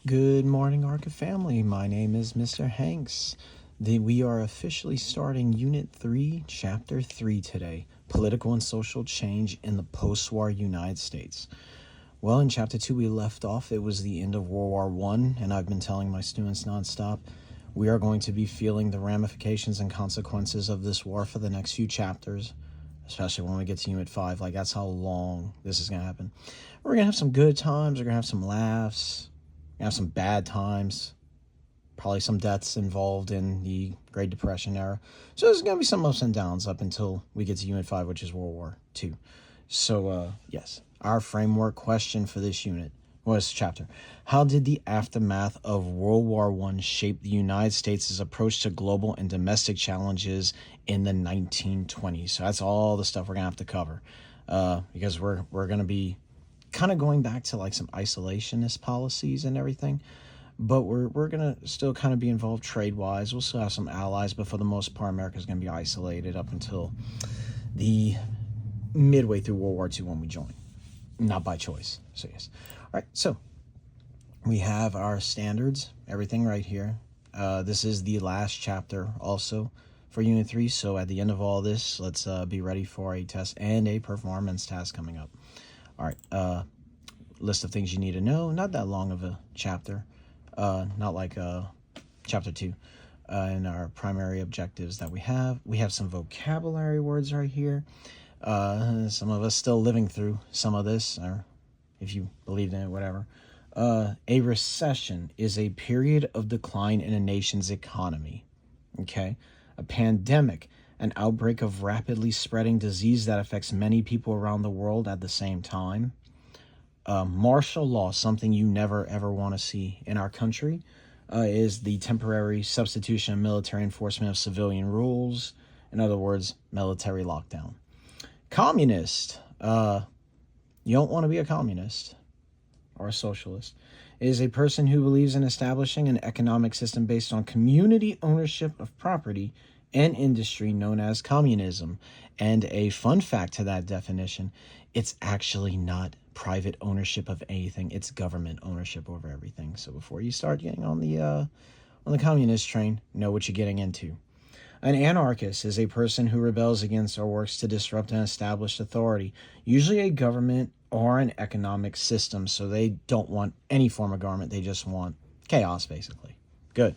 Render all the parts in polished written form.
Good morning, ARCA family. My name is Mr. Hanks. We are officially starting Unit 3, Chapter 3 today, Political and Social Change in the Post-War United States. Well, in Chapter 2 we left off, it was the end of World War I, and I've been telling my students nonstop, we are going to be feeling the ramifications and consequences of this war for the next few chapters, especially when we get to Unit 5. Like, that's how long this is going to happen. We're going to have some good times, we're going to have some laughs, have some bad times, probably some deaths involved in the Great Depression era. So there's going to be some ups and downs up until we get to Unit 5, which is World War II. So, yes, our framework question for this unit, this chapter. How did the aftermath of World War I shape the United States' approach to global and domestic challenges in the 1920s? So that's all the stuff we're going to have to cover, because we're going to be kind of going back to like some isolationist policies and everything, but we're gonna still kind of be involved trade-wise. We'll still have some allies, but for the most part, America's gonna be isolated up until the midway through World War II when we join, not by choice. So yes, all right. So we have our standards, everything right here. This is the last chapter also for Unit 3. So at the end of all this, let's be ready for a test and a performance task coming up. All right, list of things you need to know. Not that long of a chapter, not like chapter 2. And our primary objectives that we have some vocabulary words right here. Some of us still living through some of this, or if you believed in it, whatever. A recession is a period of decline in a nation's economy. Okay, a pandemic, an outbreak of rapidly spreading disease that affects many people around the world at the same time. Martial law, something you never ever want to see in our country, is the temporary substitution of military enforcement of civilian rules. In other words, military lockdown. Communist, you don't want to be a communist or a socialist. It is a person who believes in establishing an economic system based on community ownership of property and industry, known as communism. And a fun fact to that definition, it's actually not private ownership of anything, it's government ownership over everything. So before you start getting on the communist train, know what you're getting into. An anarchist is a person who rebels against or works to disrupt an established authority, usually a government or an economic system. So they don't want any form of government, they just want chaos, basically. Good.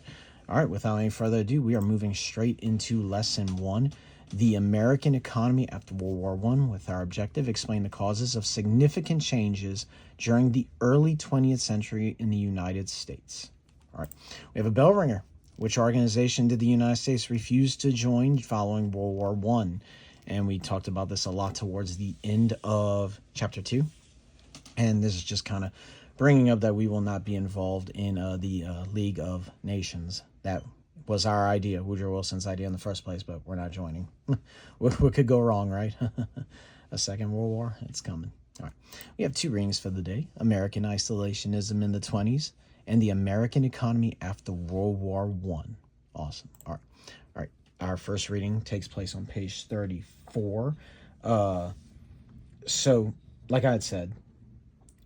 All right, without any further ado, we are moving straight into Lesson 1, the American economy after World War I, with our objective, explain the causes of significant changes during the early 20th century in the United States. All right, we have a bell ringer. Which organization did the United States refuse to join following World War I? And we talked about this a lot towards the end of Chapter 2. And this is just kind of bringing up that we will not be involved in the League of Nations. That was our idea, Woodrow Wilson's idea in the first place, but we're not joining. What could go wrong, right? A second World War? It's coming. All right. We have 2 readings for the day. American Isolationism in the 20s and the American Economy after World War I. Awesome. All right. Our first reading takes place on page 34. So, like I had said,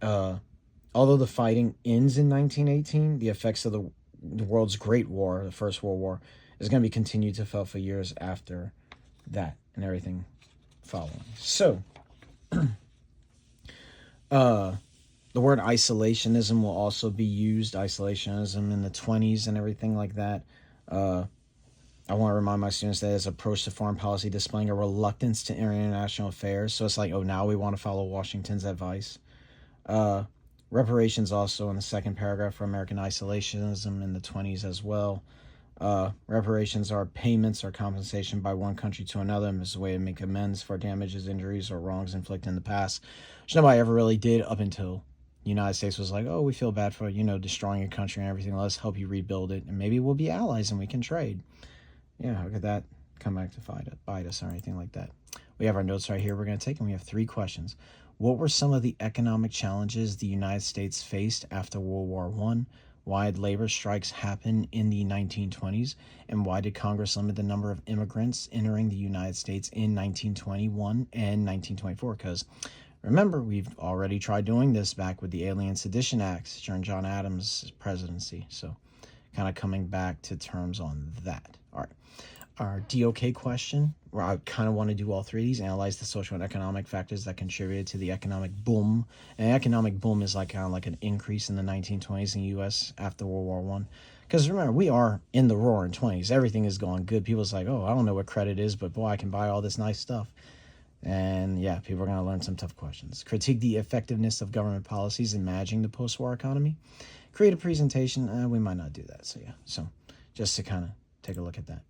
although the fighting ends in 1918, the effects of the world's Great War, the First World War, is going to be continued to felt for years after that and everything following. So, the word isolationism will also be used, isolationism in the 20s and everything like that. I want to remind my students that his approach to foreign policy displaying a reluctance to international affairs. So it's like, oh, now we want to follow Washington's advice. Reparations also in the second paragraph for American isolationism in the 20s as well. Reparations are payments or compensation by one country to another as a way to make amends for damages, injuries, or wrongs inflicted in the past, which nobody ever really did up until the United States was like, oh, we feel bad for, destroying your country and everything. Let's help you rebuild it, and maybe we'll be allies and we can trade. Yeah, how could that come back to bite us or anything like that? We have our notes right here we're going to take, and we have 3 questions. What were some of the economic challenges the United States faced after World War I? Why did labor strikes happen in the 1920s? And why did Congress limit the number of immigrants entering the United States in 1921 and 1924? Because Remember, we've already tried doing this back with the Alien Sedition Acts during John Adams' presidency. So kind of coming back to terms on that. All right. Our DOK question, where I kind of want to do all three of these, analyze the social and economic factors that contributed to the economic boom. And economic boom is like kind of like an increase in the 1920s in the U.S. after World War One. Because remember, we are in the roaring 20s. Everything is going good. People's like, oh, I don't know what credit is, but boy, I can buy all this nice stuff. And yeah, people are going to learn some tough questions. Critique the effectiveness of government policies in managing the post-war economy. Create a presentation. We might not do that. So yeah, so just to kind of take a look at that.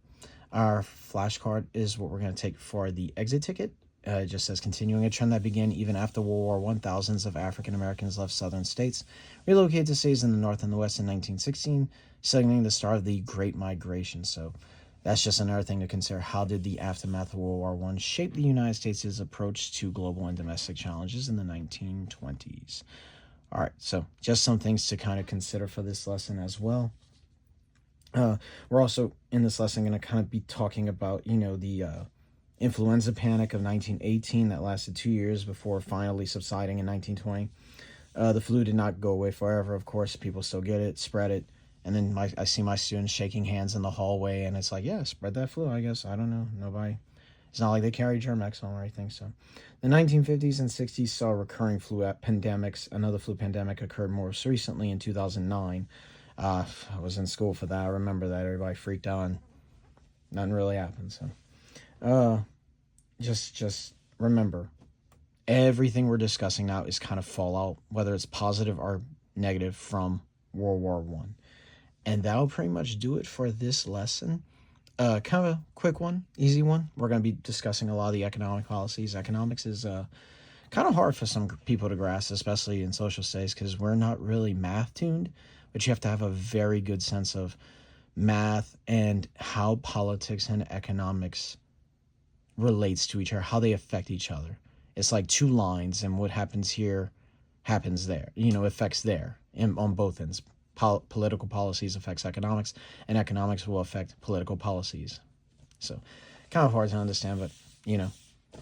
Our flashcard is what we're going to take for the exit ticket. It just says, continuing a trend that began even after World War I, thousands of African Americans left southern states, relocated to cities in the North and the West in 1916, signaling the start of the Great Migration. So that's just another thing to consider. How did the aftermath of World War I shape the United States' approach to global and domestic challenges in the 1920s? All right, so just some things to kind of consider for this lesson as well. We're also in this lesson going to kind of be talking about, the influenza panic of 1918 that lasted 2 years before finally subsiding in 1920. The flu did not go away forever, of course. People still get it, spread it. And then I see my students shaking hands in the hallway, and it's like, yeah, spread that flu, I guess. I don't know. Nobody. It's not like they carry Germ-X home or anything. So the 1950s and 60s saw recurring flu pandemics. Another flu pandemic occurred most recently in 2009. I was in school for that. I remember that. Everybody freaked out and nothing really happened. So just remember, everything we're discussing now is kind of fallout, whether it's positive or negative, from World War I. And that'll pretty much do it for this lesson. Kind of a quick one, easy one. We're going to be discussing a lot of the economic policies. Economics is kind of hard for some people to grasp, especially in social studies, because we're not really math tuned. But you have to have a very good sense of math and how politics and economics relates to each other, how they affect each other. It's like two lines, and what happens here happens there. Affects there on both ends. Political policies affects economics, and economics will affect political policies. So kind of hard to understand, but,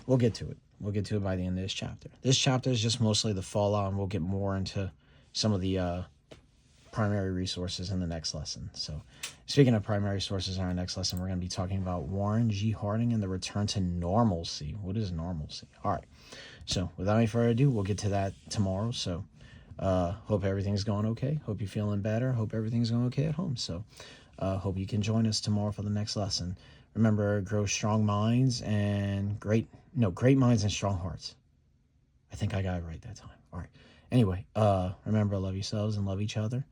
we'll get to it. We'll get to it by the end of this chapter. This chapter is just mostly the fallout, and we'll get more into some of the primary resources in the next lesson. So speaking of primary sources in our next lesson, we're going to be talking about Warren G. Harding and the return to normalcy. What is normalcy? All right. So without any further ado, we'll get to that tomorrow. So hope everything's going okay. Hope you're feeling better. Hope everything's going okay at home. So hope you can join us tomorrow for the next lesson. Remember, grow strong minds and great minds and strong hearts. I think I got it right that time. All right. Anyway, remember, love yourselves and love each other.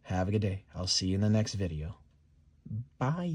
Have a good day. I'll see you in the next video. Bye.